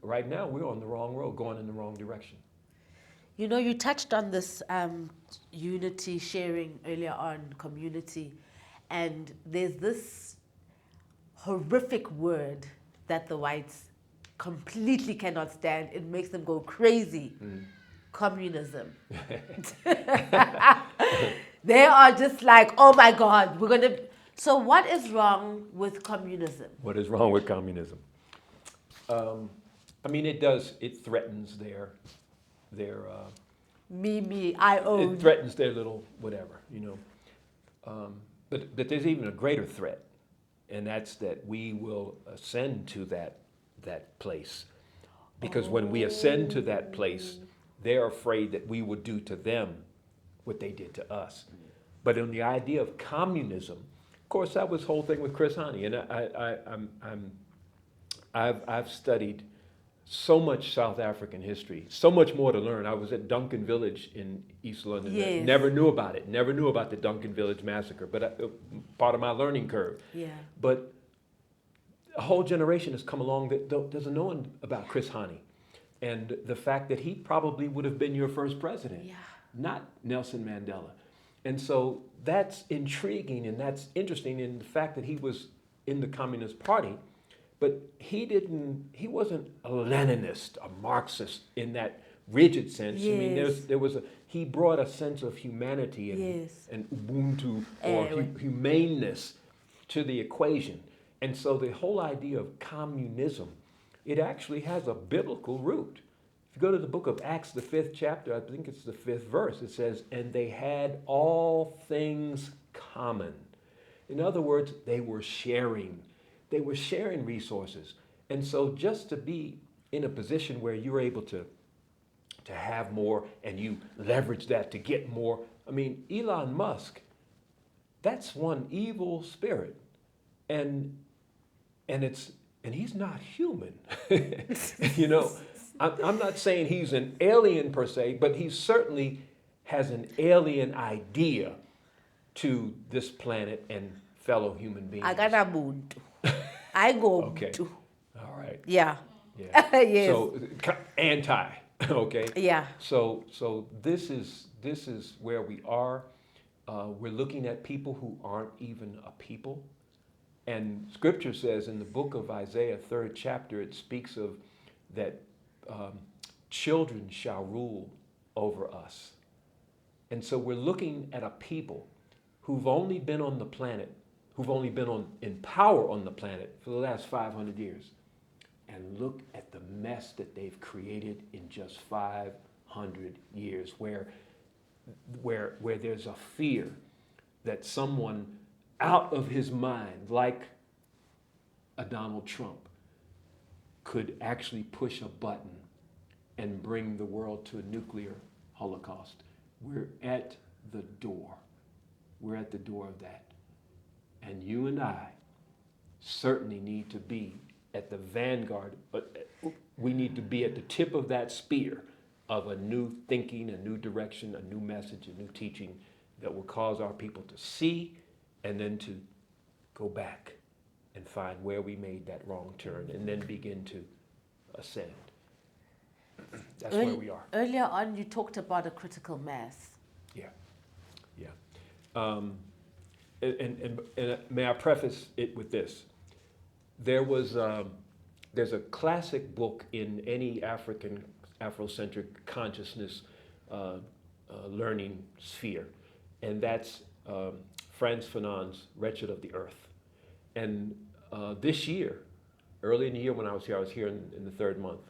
right now we're on the wrong road, going in the wrong direction. You know, you touched on this unity, sharing earlier on, community, and there's this horrific word that the whites completely cannot stand. It makes them go crazy. Communism. They are just like, oh my God, we're going to... So what is wrong with communism? What is wrong with communism? I mean, it threatens their Me, I own. it threatens their little whatever, you know. But there's even a greater threat, and that's that we will ascend to that place. Because when we ascend to that place, they're afraid that we would do to them what they did to us. But in the idea of communism, of course, that was the whole thing with Chris Hani, and I've studied so much South African history, so much more to learn. I was at Duncan Village in East London. Yes. I never knew about it. Never knew about the Duncan Village massacre, but part of my learning curve. Yeah. But a whole generation has come along that doesn't know about Chris Hani, and the fact that he probably would have been your first president, not Nelson Mandela. And so that's intriguing and that's interesting in the fact that he was in the Communist Party, but he wasn't a Leninist, a Marxist in that rigid sense. Yes. I mean, he brought a sense of humanity and Ubuntu or humaneness to the equation. And so the whole idea of communism, it actually has a biblical root. If you go to the book of Acts, the 5th chapter, I think it's the 5th verse, it says, and they had all things common. In other words, they were sharing. They were sharing resources. And so just to be in a position where you're able to have more and you leverage that to get more. I mean, Elon Musk, that's one evil spirit. And he's not human. You know, I'm not saying he's an alien per se, but he certainly has an alien idea to this planet and fellow human beings. I go Okay. to. All right. Yeah. Yeah. Yes. So anti. Okay. Yeah. So this is where we are. We're looking at people who aren't even a people. And Scripture says in the book of Isaiah, 3rd chapter, it speaks of that children shall rule over us. And so we're looking at a people who've only been on the planet, who've only been in power on the planet for the last 500 years. And look at the mess that they've created in just 500 years, where there's a fear that someone out of his mind, like a Donald Trump, could actually push a button and bring the world to a nuclear holocaust. We're at the door. We're at the door of that. And you and I certainly need to be at the vanguard, but we need to be at the tip of that spear of a new thinking, a new direction, a new message, a new teaching that will cause our people to see and then to go back and find where we made that wrong turn and then begin to ascend. That's where we are. Earlier on, you talked about a critical mass. Yeah. And may I preface it with this? There's a classic book in any Afrocentric consciousness learning sphere, and that's Frantz Fanon's Wretched of the Earth. And this year, early in the year when I was here in the 3rd month,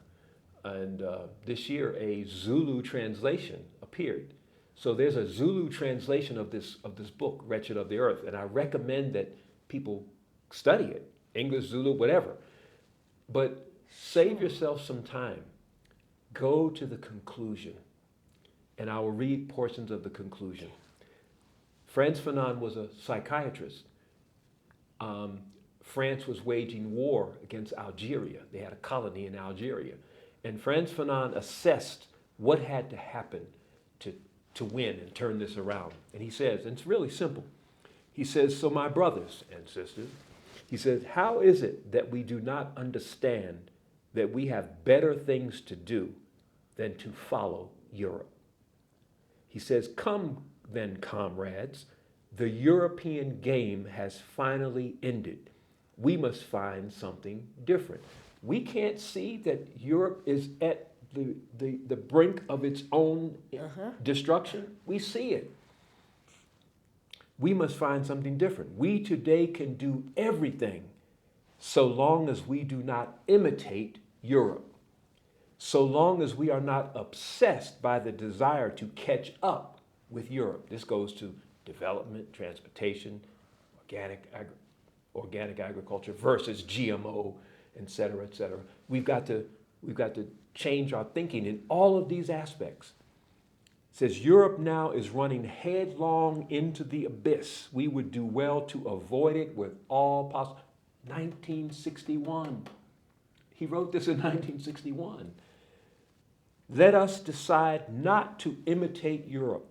and this year a Zulu translation appeared. So there's a Zulu translation of this book, Wretched of the Earth, and I recommend that people study it, English, Zulu, whatever. But save yourself some time. Go to the conclusion, and I will read portions of the conclusion. Frantz Fanon was a psychiatrist. France was waging war against Algeria. They had a colony in Algeria. And Frantz Fanon assessed what had to happen to win and turn this around. And he says, and it's really simple. He says, so my brothers and sisters, He says, how is it that we do not understand that we have better things to do than to follow Europe? He says, come then, comrades, the European game has finally ended. We must find something different. We can't see that Europe is at the brink of its own destruction. We see it. We must find something different. We today can do everything so long as we do not imitate Europe, so long as we are not obsessed by the desire to catch up with Europe. This goes to development, transportation, organic agriculture versus GMO, et cetera, et cetera. We've got to change our thinking in all of these aspects. It says Europe now is running headlong into the abyss. We would do well to avoid it with all possible. 1961. He wrote this in 1961. Let us decide not to imitate Europe.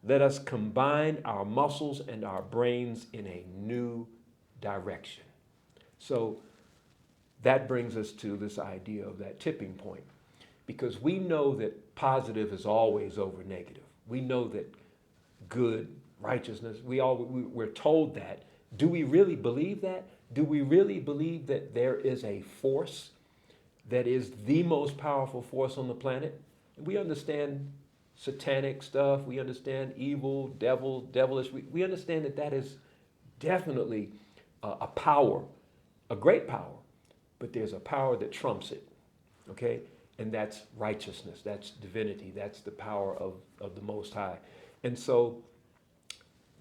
Let us combine our muscles and our brains in a new direction. So that brings us to this idea of that tipping point, because we know that positive is always over negative. We know that good, righteousness, we're told that. Do we really believe that? Do we really believe that there is a force that is the most powerful force on the planet? We understand satanic stuff. We understand evil, devilish. We understand that that is definitely a power, a great power. But there's a power that trumps it, okay? And that's righteousness, that's divinity, that's the power of the Most High. And so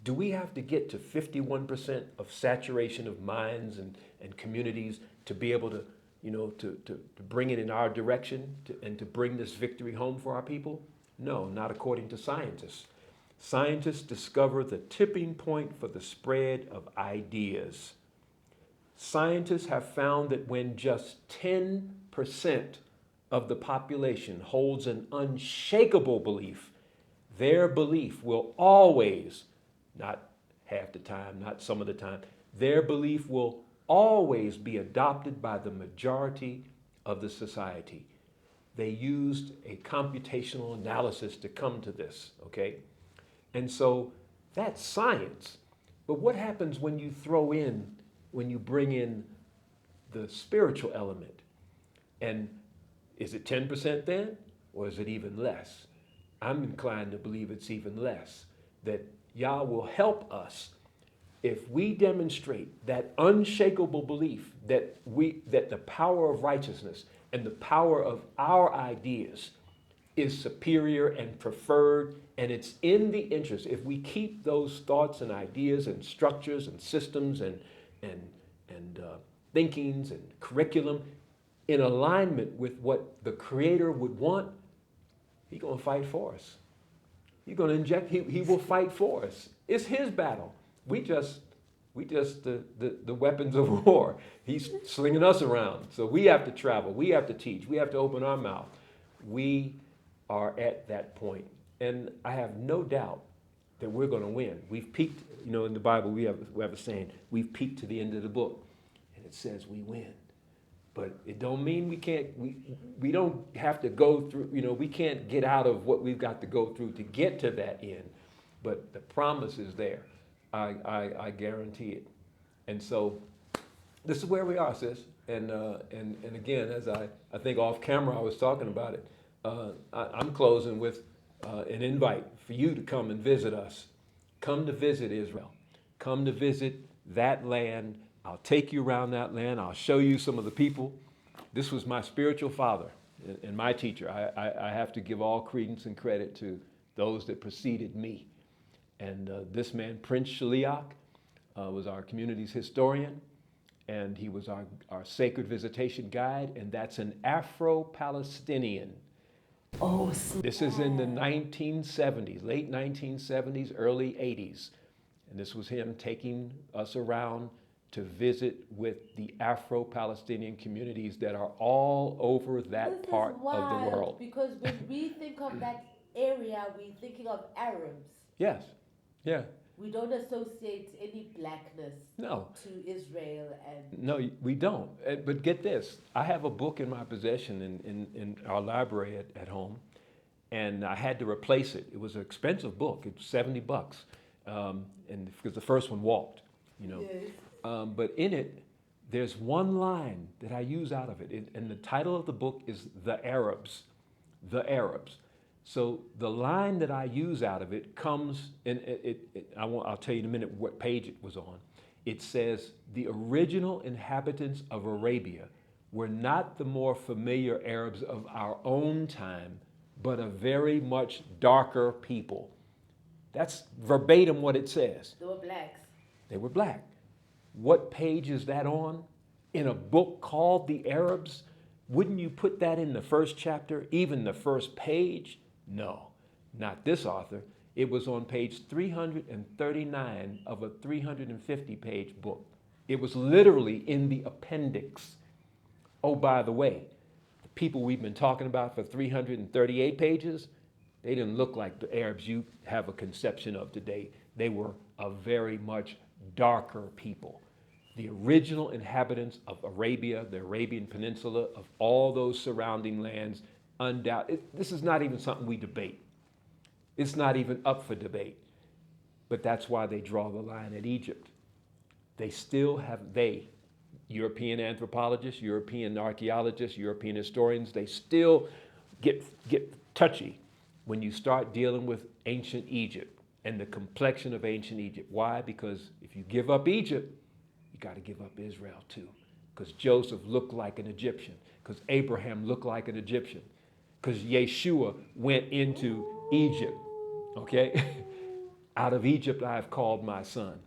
do we have to get to 51% of saturation of minds and communities to be able to, to bring it in our direction and to bring this victory home for our people? No, not according to scientists. Scientists discover the tipping point for the spread of ideas. Scientists have found that when just 10% of the population holds an unshakable belief, their belief will always, not half the time, not some of the time, their belief will always be adopted by the majority of the society. They used a computational analysis to come to this, okay? And so that's science. But what happens when you bring in the spiritual element? And is it 10% then, or is it even less? I'm inclined to believe it's even less, that Yah will help us if we demonstrate that unshakable belief that the power of righteousness and the power of our ideas is superior and preferred, and it's in the interest. If we keep those thoughts and ideas and structures and systems and thinkings and curriculum in alignment with what the Creator would want, He's going to fight for us. He's going to inject, he will fight for us. It's His battle. We just the weapons of war. He's slinging us around. So we have to travel. We have to teach. We have to open our mouth. We are at that point. And I have no doubt that we're going to win. We've peaked, in the Bible, we have a saying, we've peaked to the end of the book. And it says we win. But it don't mean we don't have to go through, we can't get out of what we've got to go through to get to that end. But the promise is there. I guarantee it. And so this is where we are, sis. And again, as I think off camera I was talking about it, I'm closing with an invite for you to come and visit us. Come to visit Israel. Come to visit that land. I'll take you around that land. I'll show you some of the people. This was my spiritual father and my teacher. I have to give all credence and credit to those that preceded me. And this man, Prince Shaliach, was our community's historian, and he was our sacred visitation guide, and that's an Afro-Palestinian. Oh, snap. This is in the 1970s, late 1970s, early 80s. And this was him taking us around to visit with the Afro-Palestinian communities that are all over that part of the world. Because when we think of that area, we're thinking of Arabs. Yes, yeah. We don't associate any blackness No. to Israel and... No, we don't. But get this. I have a book in my possession in our library at home, and I had to replace it. It was an expensive book. It was $70, and because the first one walked, you know. Yes. But in it, there's one line that I use out of it, and the title of the book is The Arabs. The Arabs. So the line that I use out of it comes, and I'll tell you in a minute what page it was on. It says, the original inhabitants of Arabia were not the more familiar Arabs of our own time, but a very much darker people. That's verbatim what it says. They were blacks. They were black. What page is that on? In a book called The Arabs? Wouldn't you put that in the first chapter, even the first page? No, not this author. It was on page 339 of a 350-page book. It was literally in the appendix. Oh, by the way, the people we've been talking about for 338 pages, they didn't look like the Arabs you have a conception of today. They were a very much darker people. The original inhabitants of Arabia, the Arabian Peninsula, of all those surrounding lands, this is not even something we debate. It's not even up for debate. But that's why they draw the line at Egypt. They still have, European anthropologists, European archaeologists, European historians, they still get touchy when you start dealing with ancient Egypt and the complexion of ancient Egypt. Why? Because if you give up Egypt, you got to give up Israel too. Because Joseph looked like an Egyptian. Because Abraham looked like an Egyptian. Because Yeshua went into Egypt. Okay? Out of Egypt I have called my son.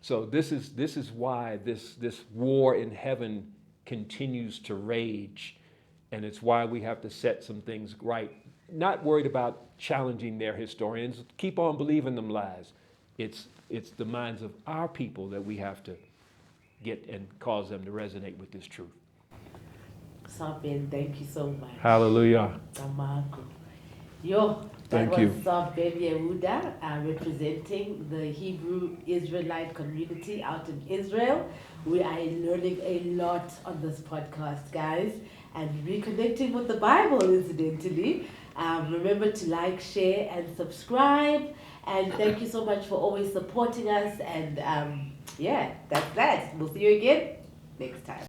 So this is why this war in heaven continues to rage. And it's why we have to set some things right. Not worried about challenging their historians. Keep on believing them lies. It's the minds of our people that we have to get and cause them to resonate with this truth. Sabin, thank you so much. Hallelujah. That Thank was you. YEHUDA representing the Hebrew Israelite community out in Israel. We are learning a lot on this podcast, guys, and reconnecting with the Bible, incidentally. Remember to like, share, and subscribe. And thank you so much for always supporting us. And that's that. We'll see you again next time.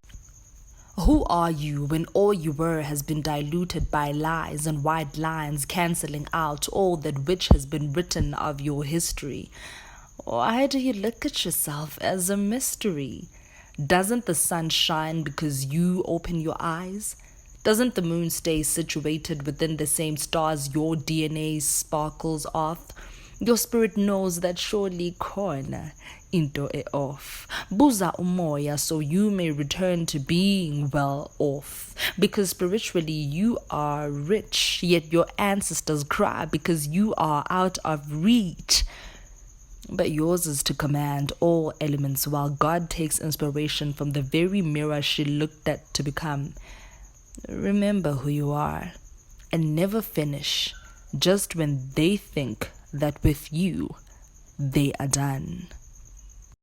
Who are you when all you were has been diluted by lies and white lines cancelling out all that which has been written of your history? Why do you look at yourself as a mystery? Doesn't the sun shine because you open your eyes? Doesn't the moon stay situated within the same stars your DNA sparkles off? Your spirit knows that surely corner into e off. Buza MOYA so you may return to being well off. Because spiritually you are rich, yet your ancestors cry because you are out of reach. But yours is to command all elements while God takes inspiration from the very mirror she looked at to become. Remember who you are and never finish just when they think that with you they are done.